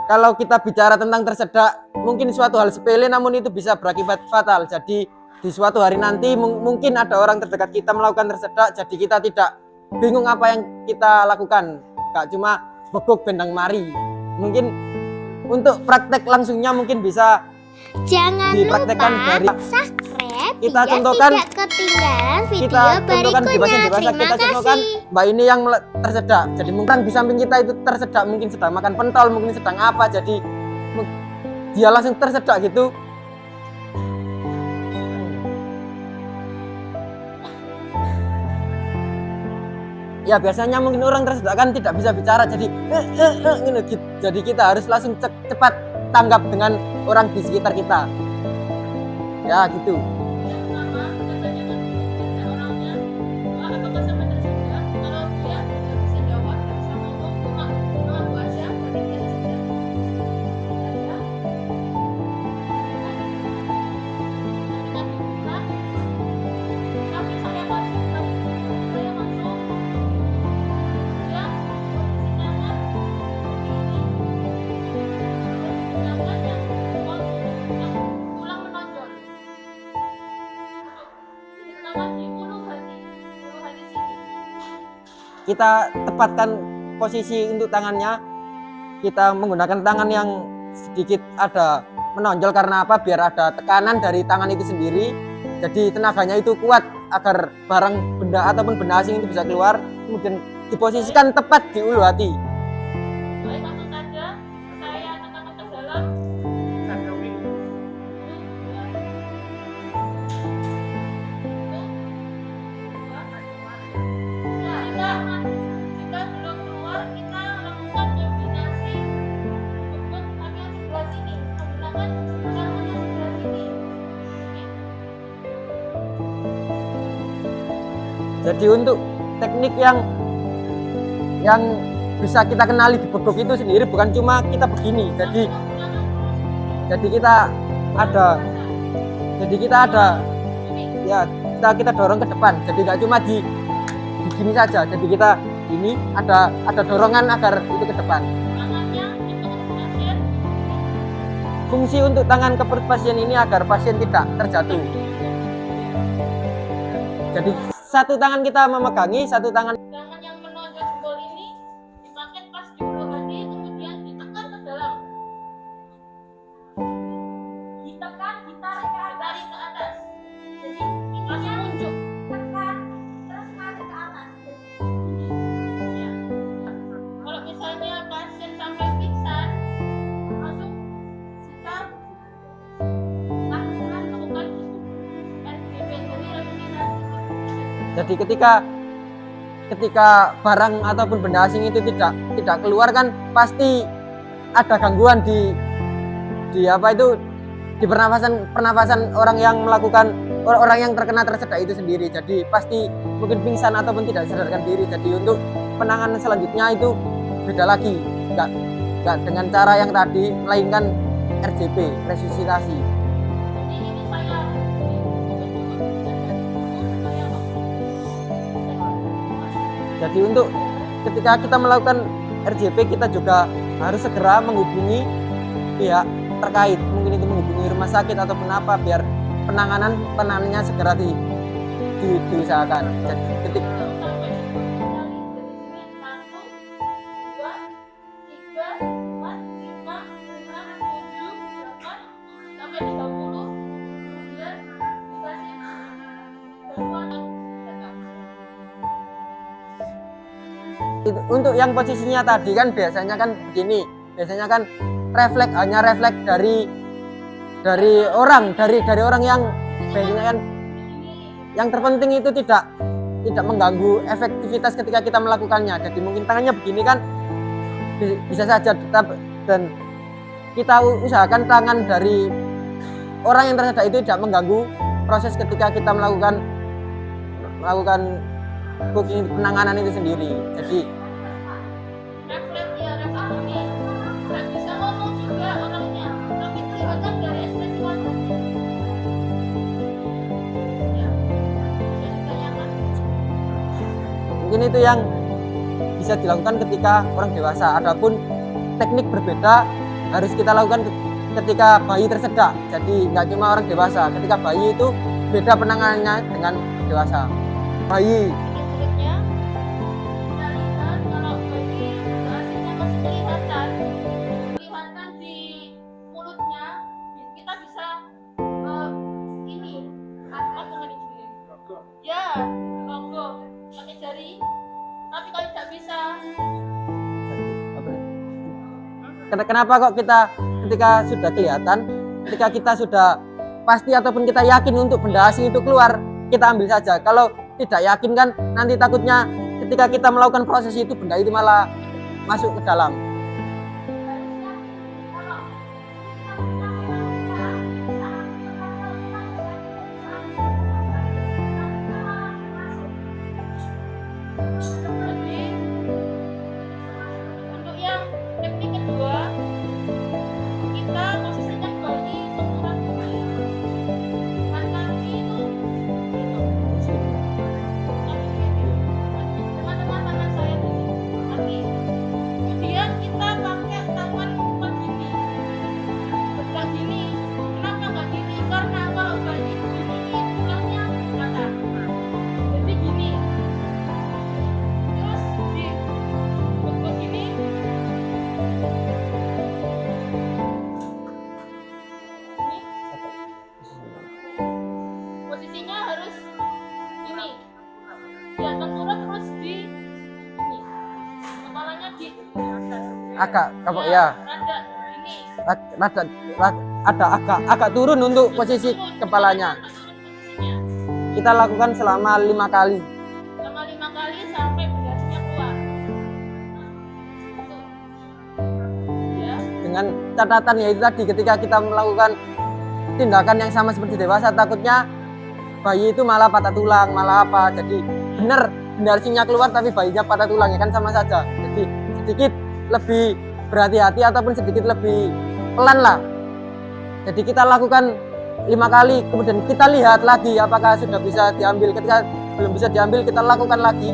kalau kita bicara tentang tersedak, mungkin suatu hal sepele namun itu bisa berakibat fatal. Jadi di suatu hari nanti mungkin ada orang terdekat kita melakukan tersedak, jadi kita tidak bingung apa yang kita lakukan, gak cuma beguk bendang mari. Mungkin untuk praktek langsungnya mungkin bisa Jangan dipraktekkan lupa dari subscribe kita biar contohkan, tidak ketinggalan video kita contohkan di bahasa berikutnya. dewasa, Terima kita contohkan kasih. mbak ini yang tersedak, jadi mungkin di samping kita itu tersedak, mungkin sedang makan pentol, mungkin sedang apa, jadi dia langsung tersedak gitu. Ya biasanya mungkin orang tersedak kan tidak bisa bicara, jadi jadi kita harus langsung cepat tanggap dengan orang di sekitar kita. Ya gitu. Kita tepatkan posisi untuk tangannya, kita menggunakan tangan yang sedikit ada menonjol, karena apa? Biar ada tekanan dari tangan itu sendiri, jadi tenaganya itu kuat agar barang benda ataupun benda asing itu bisa keluar, kemudian diposisikan tepat di ulu hati. Baik, langsung saja saya tekan ke dalam. Jika belum keluar, kita lakukan kombinasi untuk kaki yang sebelah sini, menggunakan tangan yang sebelah sini. Jadi untuk teknik yang bisa kita kenali di beguk itu sendiri bukan cuma kita begini, jadi kita ada ya kita dorong ke depan, jadi nggak cuma di gini saja, jadi kita ini ada dorongan agar itu ke depan. Tangannya untuk pasien. Fungsi untuk tangan ke perut pasien ini agar pasien tidak terjatuh. Jadi satu tangan kita memegangi, satu tangan Tangan yang menonjol jempol ini dipakai pas di ulu hati, kemudian ditekan ke dalam. Ditekan, ditarik ke atas. Jadi pasien unjuk, tekan, terus narik ke atas. Ya. Kalau misalnya pasien sampai pingsan, langsung kita lakukan RGP, jadi resusitasi. Jadi ketika barang ataupun benda asing itu tidak keluar kan pasti ada gangguan di apa itu di pernafasan orang yang melakukan, orang yang terkena tersedak itu sendiri. Jadi pasti mungkin pingsan ataupun tidak sadarkan diri. Jadi untuk penanganan selanjutnya itu beda lagi, nggak dengan cara yang tadi, melainkan RJP, resusitasi. Jadi ini saya Jadi untuk ketika kita melakukan RJP, kita juga harus segera menghubungi pihak terkait, mungkin itu menghubungi rumah sakit ataupun apa, biar penanganannya segera diusahakan. Jadi ketika untuk yang posisinya tadi kan biasanya kan begini, biasanya kan hanya refleks dari orang yang biasanya kan yang terpenting itu tidak mengganggu efektivitas ketika kita melakukannya. Jadi mungkin tangannya begini kan bisa saja tetap, dan kita usahakan tangan dari orang yang tersedak itu tidak mengganggu proses ketika kita melakukan penanganan itu sendiri. Jadi refleks ya, refleks ini nggak bisa ngomong juga orangnya, tapi kelihatan dari ekspresi wajahnya. Ya, jadi kelihatan. mungkin itu yang bisa dilakukan ketika orang dewasa. Adapun teknik berbeda harus kita lakukan ketika bayi tersedak. Jadi nggak cuma orang dewasa. Ketika bayi itu beda penanganannya dengan dewasa. Bayi Berikutnya kita lihat kalau bayi hasilnya masih kelihatan di mulutnya, kita bisa ini apa dengan ini? Ya, logo pakai jari. Tapi kalau tidak bisa, kenapa kok kita ketika sudah kelihatan, ketika kita sudah pasti ataupun kita yakin untuk benda asing itu keluar, kita ambil saja. Kalau tidak yakin kan nanti takutnya ketika kita melakukan proses itu benda itu malah masuk ke dalam. jadi untuk yang teknik kedua, kita posisikan bayi tengkurap bumi. Kan kaki itu teman-teman tangan saya di sini, kaki. Kemudian kita pakai tangan bukan gini, bukan gini. Kenapa nggak gini? Karena kalau bayi gini tulangnya patah. Jadi gini. Terus di begini. Ini posisinya harus ini. Ya, tengkurap terus di ini. Kepalanya di Agak apa ya? Rada ini. Ada agak turun untuk posisi kepalanya. Posisinya. Kita lakukan selama 5 kali. Selama 5 kali sampai bendasnya keluar. Ya. Dengan catatan yaitu tadi ketika kita melakukan tindakan yang sama seperti dewasa, takutnya bayi itu malah patah tulang, malah apa. Jadi benar benda asingnya keluar tapi bayinya patah tulang, ya kan sama saja. Jadi sedikit lebih berhati-hati ataupun sedikit lebih pelan lah. Jadi kita lakukan 5 kali, kemudian kita lihat lagi apakah sudah bisa diambil. Ketika belum bisa diambil, kita lakukan lagi.